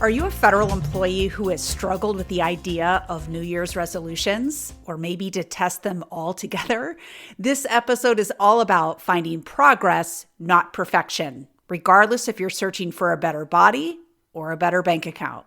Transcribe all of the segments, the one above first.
Are you a federal employee who has struggled with the idea of New Year's resolutions, or maybe detest them altogether? This episode is all about finding progress, not perfection, regardless if you're searching for a better body or a better bank account.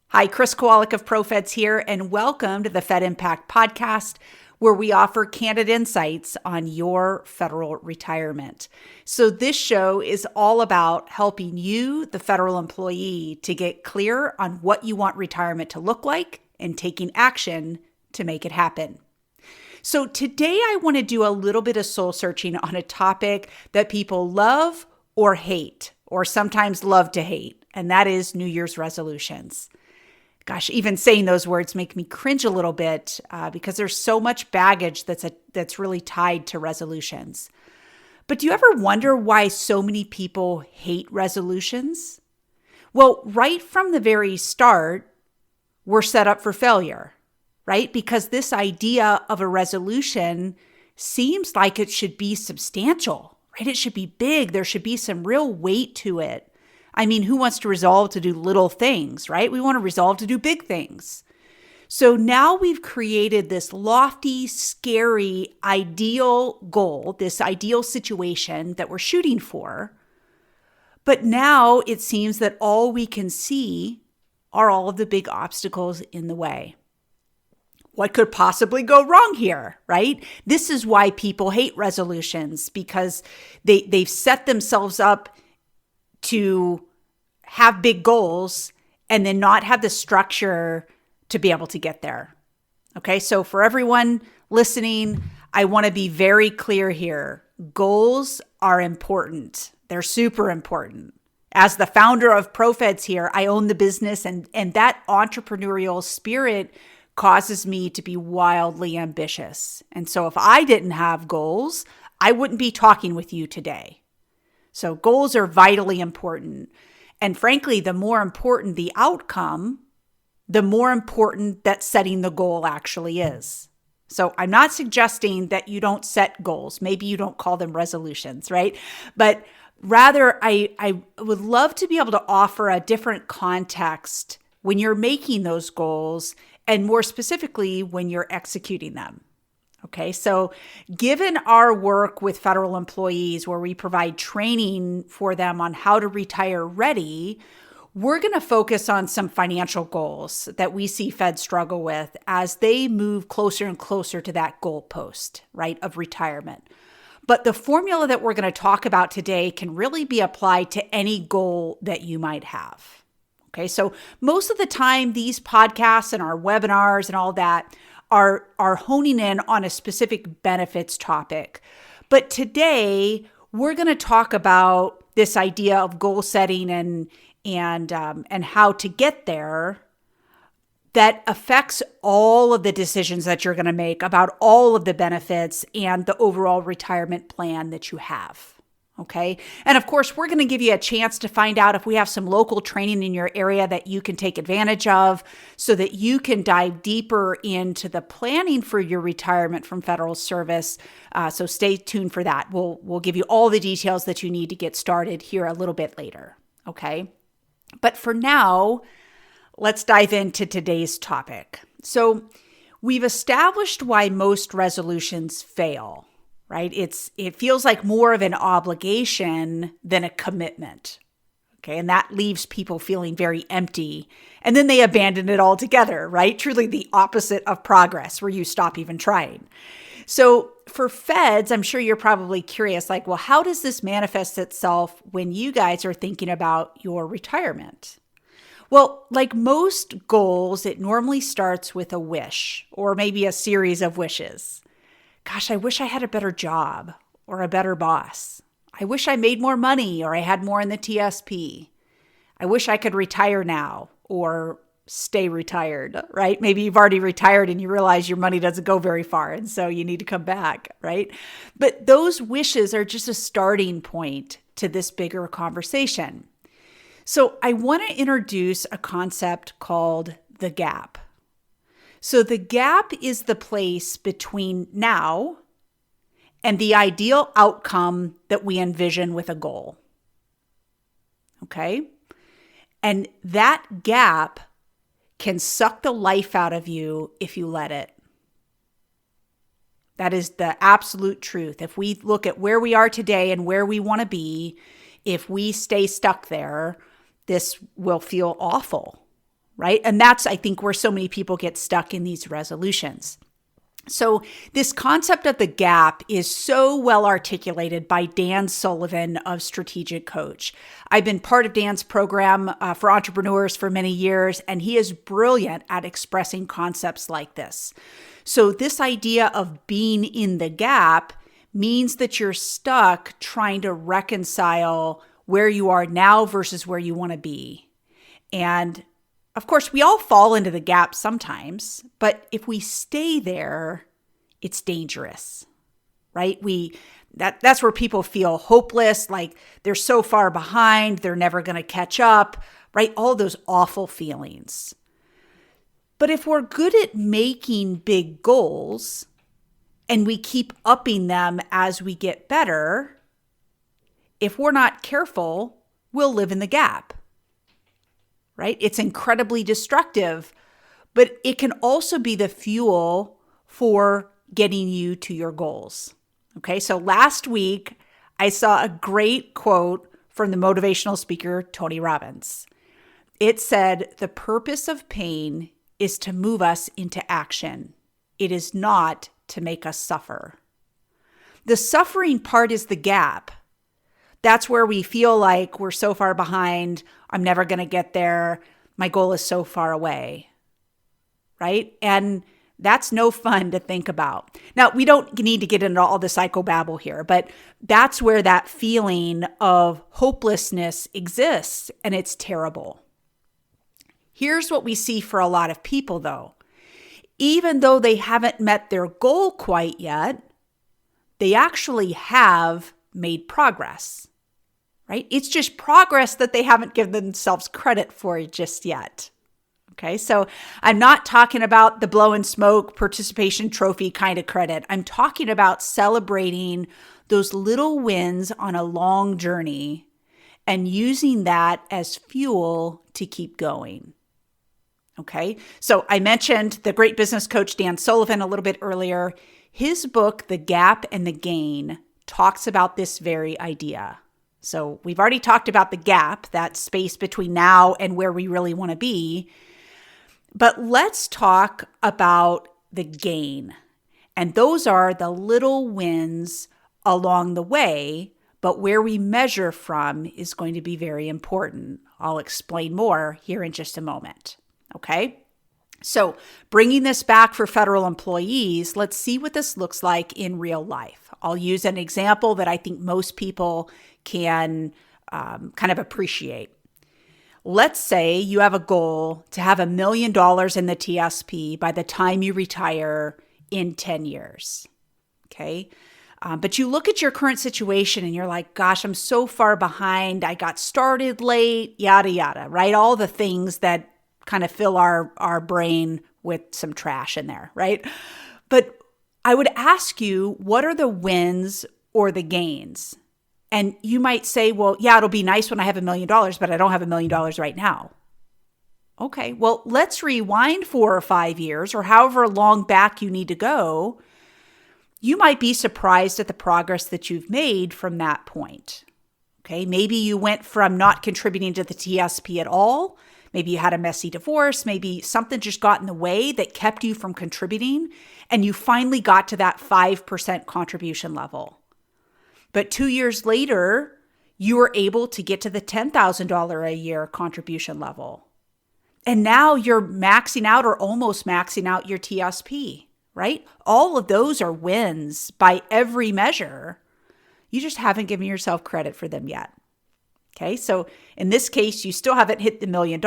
Hi, Chris Kowalik of ProFeds here, and welcome to the Fed Impact Podcast, where we offer candid insights on your federal retirement. So this show is all about helping you, the federal employee, to get clear on what you want retirement to look like and taking action to make it happen. So today I want to do a little bit of soul searching on a topic that people love or hate, or sometimes love to hate, and that is New Year's resolutions. Gosh, even saying those words make me cringe a little bit because there's so much baggage that's really tied to resolutions. But do you ever wonder why so many people hate resolutions? Well, right from the very start, we're set up for failure, right? Because this idea of a resolution seems like it should be substantial, right? It should be big. There should be some real weight to it. I mean, who wants to resolve to do little things, right? We want to resolve to do big things. So now we've created this lofty, scary, ideal goal, this ideal situation that we're shooting for. But now it seems that all we can see are all of the big obstacles in the way. What could possibly go wrong here, right? This is why people hate resolutions, because they've set themselves up to have big goals and then not have the structure to be able to get there. Okay, so for everyone listening, I want to be very clear here. Goals are important. They're super important. As the founder of ProFeds here, I own the business, and that entrepreneurial spirit causes me to be wildly ambitious. And so if I didn't have goals, I wouldn't be talking with you today. So goals are vitally important. And frankly, the more important the outcome, the more important that setting the goal actually is. So I'm not suggesting that you don't set goals. Maybe you don't call them resolutions, right? But rather, I would love to be able to offer a different context when you're making those goals, and more specifically, when you're executing them. Okay, so given our work with federal employees where we provide training for them on how to retire ready, we're going to focus on some financial goals that we see Feds struggle with as they move closer and closer to that goalpost, right, of retirement. But the formula that we're going to talk about today can really be applied to any goal that you might have. Okay, so most of the time, these podcasts and our webinars and all that are honing in on a specific benefits topic. But today, we're going to talk about this idea of goal setting and how to get there that affects all of the decisions that you're going to make about all of the benefits and the overall retirement plan that you have. Okay. And of course, we're going to give you a chance to find out if we have some local training in your area that you can take advantage of so that you can dive deeper into the planning for your retirement from federal service. So stay tuned for that. We'll give you all the details that you need to get started here a little bit later. Okay. But for now, let's dive into today's topic. So we've established why most resolutions fail. Right? It feels like more of an obligation than a commitment. Okay. And that leaves people feeling very empty. And then they abandon it altogether, right? Truly the opposite of progress, where you stop even trying. So for Feds, I'm sure you're probably curious, like, well, how does this manifest itself when you guys are thinking about your retirement? Well, like most goals, it normally starts with a wish or maybe a series of wishes. Gosh, I wish I had a better job or a better boss. I wish I made more money or I had more in the TSP. I wish I could retire now or stay retired, right? Maybe you've already retired and you realize your money doesn't go very far and so you need to come back, right? But those wishes are just a starting point to this bigger conversation. So I want to introduce a concept called the gap. So the gap is the place between now and the ideal outcome that we envision with a goal. Okay? And that gap can suck the life out of you if you let it. That is the absolute truth. If we look at where we are today and where we want to be, if we stay stuck there, this will feel awful, right? And that's, I think, where so many people get stuck in these resolutions. So this concept of the gap is so well articulated by Dan Sullivan of Strategic Coach. I've been part of Dan's program for entrepreneurs for many years, and he is brilliant at expressing concepts like this. So this idea of being in the gap means that you're stuck trying to reconcile where you are now versus where you want to be. And of course, we all fall into the gap sometimes, but if we stay there, it's dangerous, right? That's where people feel hopeless, like they're so far behind, they're never going to catch up, right? All those awful feelings. But if we're good at making big goals and we keep upping them as we get better, if we're not careful, we'll live in the gap. Right? It's incredibly destructive, but it can also be the fuel for getting you to your goals. Okay, so last week, I saw a great quote from the motivational speaker, Tony Robbins. It said, "The purpose of pain is to move us into action. It is not to make us suffer." The suffering part is the gap. That's where we feel like we're so far behind. I'm never going to get there. My goal is so far away, right? And that's no fun to think about. Now, we don't need to get into all the psychobabble here, but that's where that feeling of hopelessness exists, and it's terrible. Here's what we see for a lot of people, though. Even though they haven't met their goal quite yet, they actually have made progress. Right? It's just progress that they haven't given themselves credit for just yet. Okay, so I'm not talking about the blow and smoke participation trophy kind of credit. I'm talking about celebrating those little wins on a long journey and using that as fuel to keep going. Okay, so I mentioned the great business coach Dan Sullivan a little bit earlier. His book, The Gap and the Gain, talks about this very idea. So we've already talked about the gap, that space between now and where we really want to be. But let's talk about the gain. And those are the little wins along the way, but where we measure from is going to be very important. I'll explain more here in just a moment. Okay? So bringing this back for federal employees, let's see what this looks like in real life. I'll use an example that I think most people can kind of appreciate. Let's say you have a goal to have $1 million in the TSP by the time you retire in 10 years. Okay. But you look at your current situation and you're like, gosh, I'm so far behind. I got started late, yada, yada, right? All the things that kind of fill our brain with some trash in there, right? But I would ask you, what are the wins or the gains? And you might say, well, yeah, it'll be nice when I have $1 million, but I don't have $1 million right now. Okay, well, let's rewind 4 or 5 years or however long back you need to go. You might be surprised at the progress that you've made from that point. Okay, maybe you went from not contributing to the TSP at all. Maybe you had a messy divorce. Maybe something just got in the way that kept you from contributing, and you finally got to that 5% contribution level. But 2 years later, you were able to get to the $10,000 a year contribution level. And now you're maxing out or almost maxing out your TSP, right? All of those are wins by every measure. You just haven't given yourself credit for them yet. Okay, so in this case, you still haven't hit the $1 million,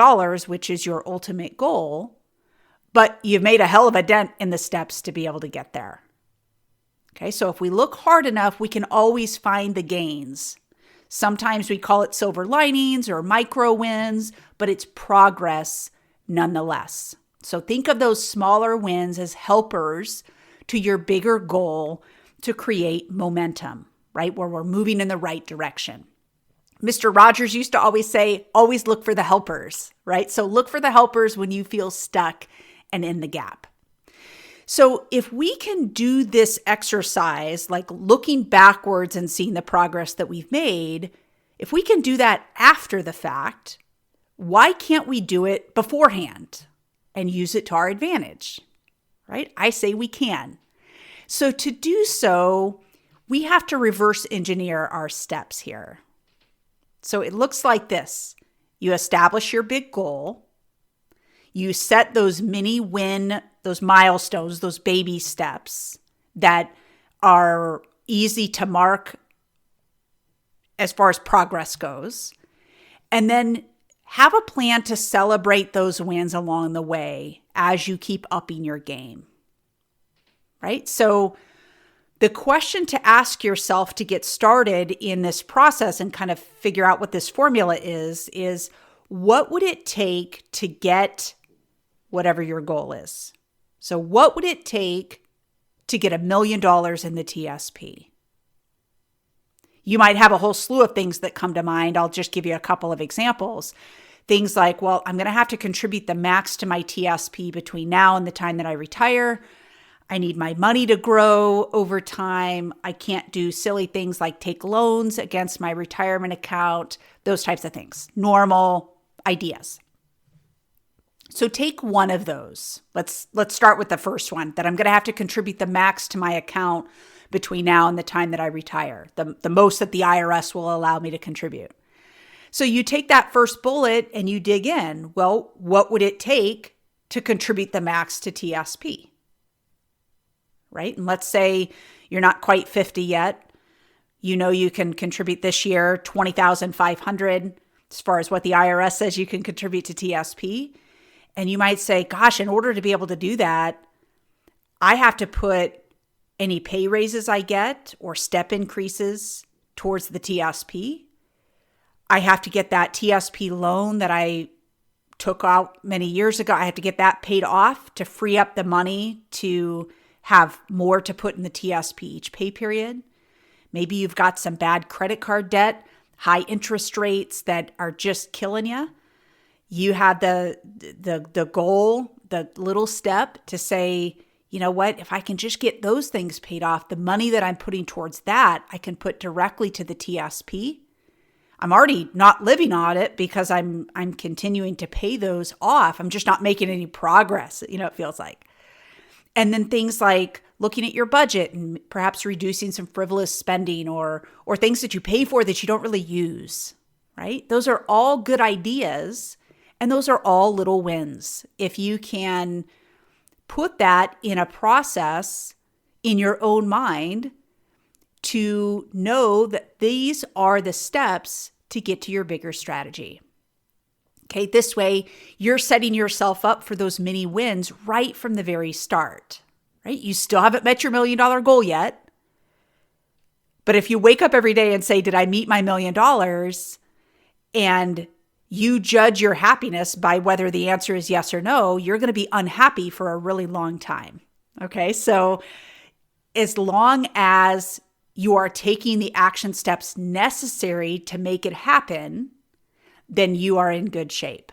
which is your ultimate goal, but you've made a hell of a dent in the steps to be able to get there. Okay, so if we look hard enough, we can always find the gains. Sometimes we call it silver linings or micro wins, but it's progress nonetheless. So think of those smaller wins as helpers to your bigger goal to create momentum, right? Where we're moving in the right direction. Mr. Rogers used to always say, always look for the helpers, right? So look for the helpers when you feel stuck and in the gap. So if we can do this exercise, like looking backwards and seeing the progress that we've made, if we can do that after the fact, why can't we do it beforehand and use it to our advantage, right? I say we can. So to do so, we have to reverse engineer our steps here. So it looks like this. You establish your big goal. You set those mini win, those milestones, those baby steps that are easy to mark as far as progress goes. And then have a plan to celebrate those wins along the way as you keep upping your game, right? So the question to ask yourself to get started in this process and kind of figure out what this formula is what would it take to get whatever your goal is? So what would it take to get $1 million in the TSP? You might have a whole slew of things that come to mind. I'll just give you a couple of examples. Things like, well, I'm going to have to contribute the max to my TSP between now and the time that I retire. I need my money to grow over time. I can't do silly things like take loans against my retirement account, those types of things, normal ideas. So take one of those. Let's start with the first one, that I'm going to have to contribute the max to my account between now and the time that I retire, the most that the IRS will allow me to contribute. So you take that first bullet and you dig in. Well, what would it take to contribute the max to TSP? Right? And let's say you're not quite 50 yet. You know you can contribute this year $20,500 as far as what the IRS says you can contribute to TSP. And you might say, gosh, in order to be able to do that, I have to put any pay raises I get or step increases towards the TSP. I have to get that TSP loan that I took out many years ago. I have to get that paid off to free up the money to have more to put in the TSP each pay period. Maybe you've got some bad credit card debt, high interest rates that are just killing you. You had the goal, the little step to say, you know what, if I can just get those things paid off, the money that I'm putting towards that, I can put directly to the TSP. I'm already not living on it because I'm continuing to pay those off. I'm just not making any progress, it feels like. And then things like looking at your budget and perhaps reducing some frivolous spending or things that you pay for that you don't really use, right? Those are all good ideas, and those are all little wins. If you can put that in a process in your own mind to know that these are the steps to get to your bigger strategy. Okay, this way you're setting yourself up for those mini wins right from the very start, right? You still haven't met your $1 million goal yet. But if you wake up every day and say, did I meet my $1 million? And you judge your happiness by whether the answer is yes or no, you're going to be unhappy for a really long time. Okay, so as long as you are taking the action steps necessary to make it happen, then you are in good shape.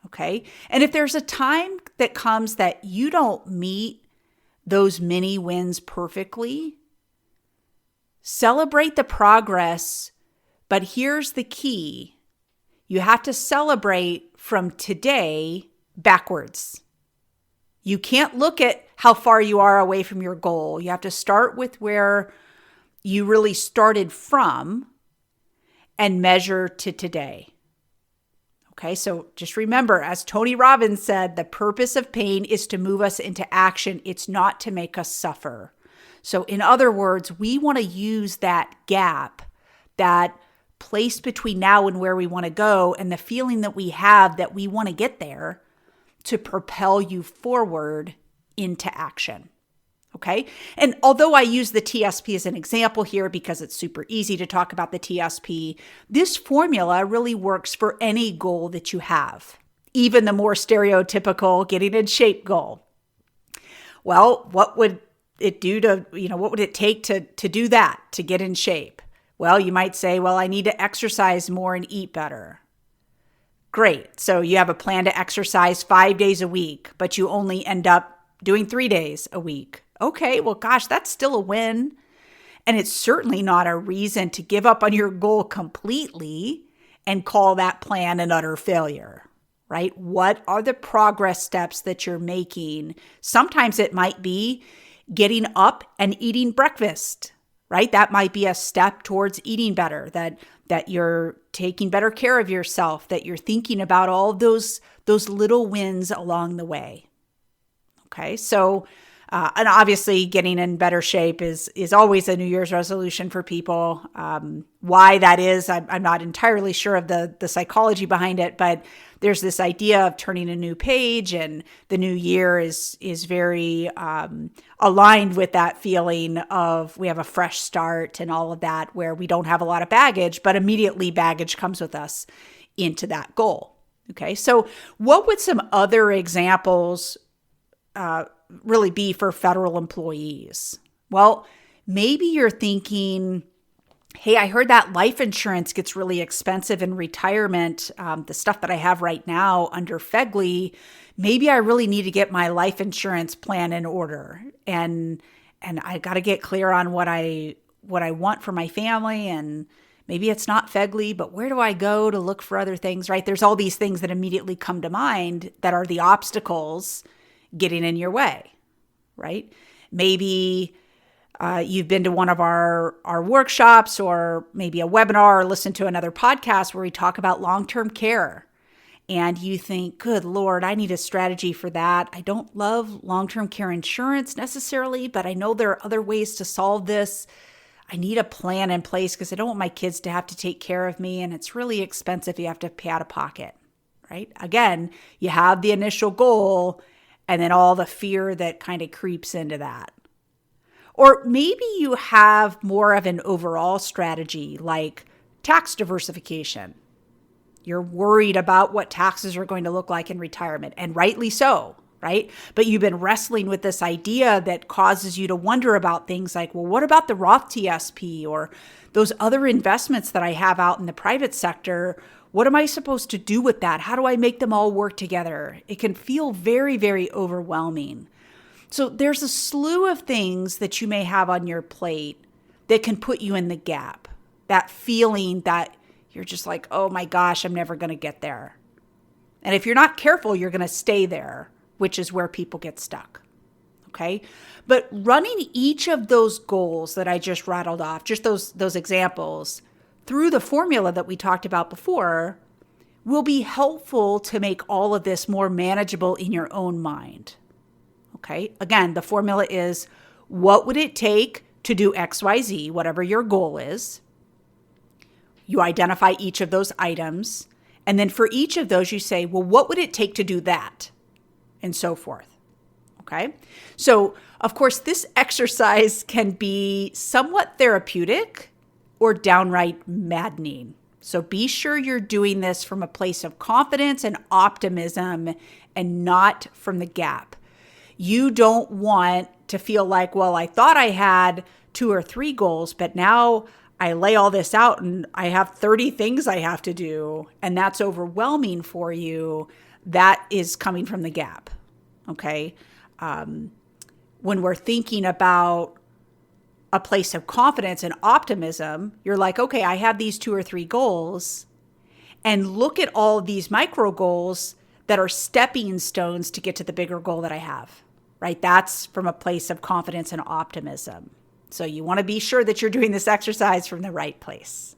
Okay, and if there's a time that comes that you don't meet those mini wins perfectly, celebrate the progress. But here's the key. You have to celebrate from today backwards. You can't look at how far you are away from your goal. You have to start with where you really started from and measure to today. Okay, so just remember, as Tony Robbins said, the purpose of pain is to move us into action. It's not to make us suffer. So in other words, we want to use that gap, that place between now and where we want to go, and the feeling that we have that we want to get there, to propel you forward into action. Okay. And although I use the TSP as an example here because it's super easy to talk about the TSP, this formula really works for any goal that you have, even the more stereotypical getting in shape goal. Well, what would it do to, what would it take to do that, to get in shape? Well, you might say, well, I need to exercise more and eat better. Great. So you have a plan to exercise 5 days a week, but you only end up doing 3 days a week. Okay, well, gosh, that's still a win. And it's certainly not a reason to give up on your goal completely and call that plan an utter failure, right? What are the progress steps that you're making? Sometimes it might be getting up and eating breakfast, right? That might be a step towards eating better, that you're taking better care of yourself, that you're thinking about all those little wins along the way. Okay, so and obviously getting in better shape is always a New Year's resolution for people. Why that is, I'm not entirely sure of the psychology behind it, but there's this idea of turning a new page, and the new year is very aligned with that feeling of we have a fresh start and all of that, where we don't have a lot of baggage, but immediately baggage comes with us into that goal. Okay, so what would some other examples really be for federal employees? Well, maybe you're thinking, hey, I heard that life insurance gets really expensive in retirement. The stuff that I have right now under FEGLI, maybe I really need to get my life insurance plan in order. And I got to get clear on what I want for my family. And maybe it's not FEGLI, but where do I go to look for other things, right? There's all these things that immediately come to mind that are the obstacles getting in your way, right? Maybe you've been to one of our workshops, or maybe a webinar, or listened to another podcast where we talk about long-term care. And you think, good Lord, I need a strategy for that. I don't love long-term care insurance necessarily, but I know there are other ways to solve this. I need a plan in place because I don't want my kids to have to take care of me. And it's really expensive. You have to pay out of pocket, right? Again, you have the initial goal, and then all the fear that kind of creeps into that. Or maybe you have more of an overall strategy, like tax diversification. You're worried about what taxes are going to look like in retirement, and rightly so, right? But you've been wrestling with this idea that causes you to wonder about things like, well, what about the Roth TSP or those other investments that I have out in the private sector? What am I supposed to do with that? How do I make them all work together? It can feel very, very overwhelming. So there's a slew of things that you may have on your plate that can put you in the gap. That feeling that you're just like, oh my gosh, I'm never going to get there. And if you're not careful, you're going to stay there, which is where people get stuck. Okay? But running each of those goals that I just rattled off, just those examples, through the formula that we talked about before, will be helpful to make all of this more manageable in your own mind. Okay? Again, the formula is, what would it take to do XYZ, whatever your goal is? You identify each of those items. And then for each of those, you say, well, what would it take to do that? And so forth. Okay? So, of course, this exercise can be somewhat therapeutic or downright maddening. So be sure you're doing this from a place of confidence and optimism and not from the gap. You don't want to feel like, well, I thought I had 2 or 3 goals, but now I lay all this out and I have 30 things I have to do, and that's overwhelming for you. That is coming from the gap, okay? When we're thinking about a place of confidence and optimism, you're like, okay, I have these 2 or 3 goals, and look at all these micro goals that are stepping stones to get to the bigger goal that I have, right? That's from a place of confidence and optimism. So you want to be sure that you're doing this exercise from the right place.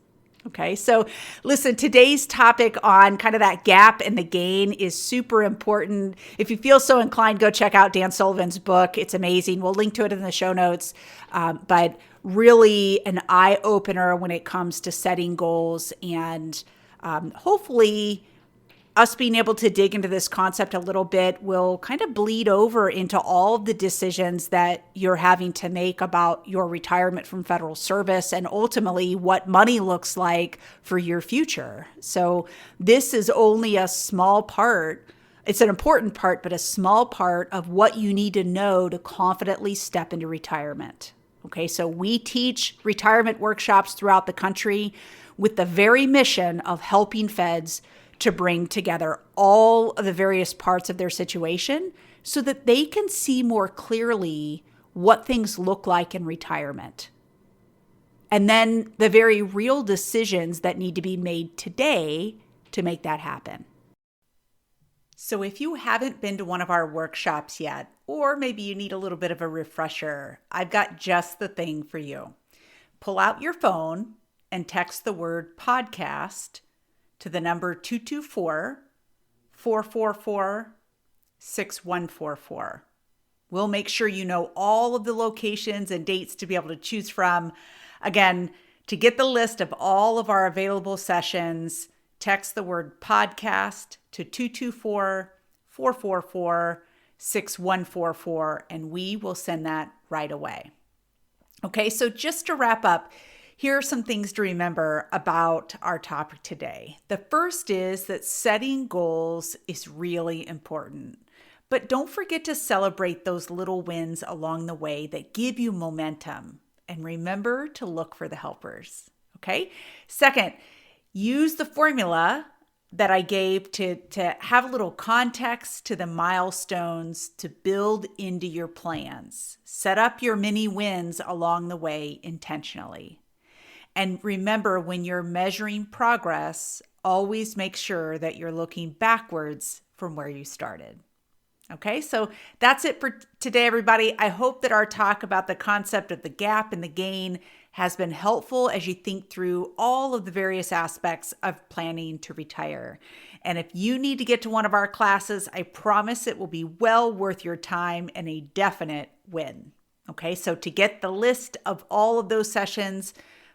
Okay, so listen, today's topic on kind of that gap and the gain is super important. If you feel so inclined, go check out Dan Sullivan's book. It's amazing. We'll link to it in the show notes. But really an eye-opener when it comes to setting goals, and hopefully us being able to dig into this concept a little bit will kind of bleed over into all of the decisions that you're having to make about your retirement from federal service and ultimately what money looks like for your future. So this is only a small part. It's an important part, but a small part of what you need to know to confidently step into retirement. Okay, so we teach retirement workshops throughout the country with the very mission of helping feds to bring together all of the various parts of their situation so that they can see more clearly what things look like in retirement. And then the very real decisions that need to be made today to make that happen. So if you haven't been to one of our workshops yet, or maybe you need a little bit of a refresher, I've got just the thing for you. Pull out your phone and text the word podcast to the number 224-444-6144. We'll make sure you know all of the locations and dates to be able to choose from. Again, to get the list of all of our available sessions, text the word podcast to 224-444-6144, and we will send that right away. Okay, so just to wrap up, here are some things to remember about our topic today. The first is that setting goals is really important, but don't forget to celebrate those little wins along the way that give you momentum. And remember to look for the helpers, okay? Second, use the formula that I gave to have a little context to the milestones to build into your plans. Set up your mini wins along the way intentionally. And remember, when you're measuring progress, always make sure that you're looking backwards from where you started. Okay, so that's it for today, everybody. I hope that our talk about the concept of the gap and the gain has been helpful as you think through all of the various aspects of planning to retire. And if you need to get to one of our classes, I promise it will be well worth your time and a definite win. Okay, so to get the list of all of those sessions,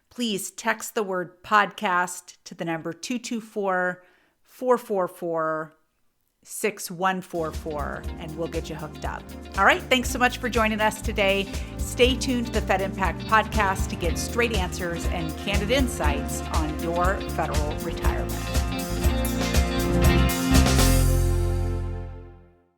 please text the word podcast to the number 224-444-6144, and we'll get you hooked up. All right, thanks so much for joining us today. Stay tuned to the Fed Impact Podcast to get straight answers and candid insights on your federal retirement.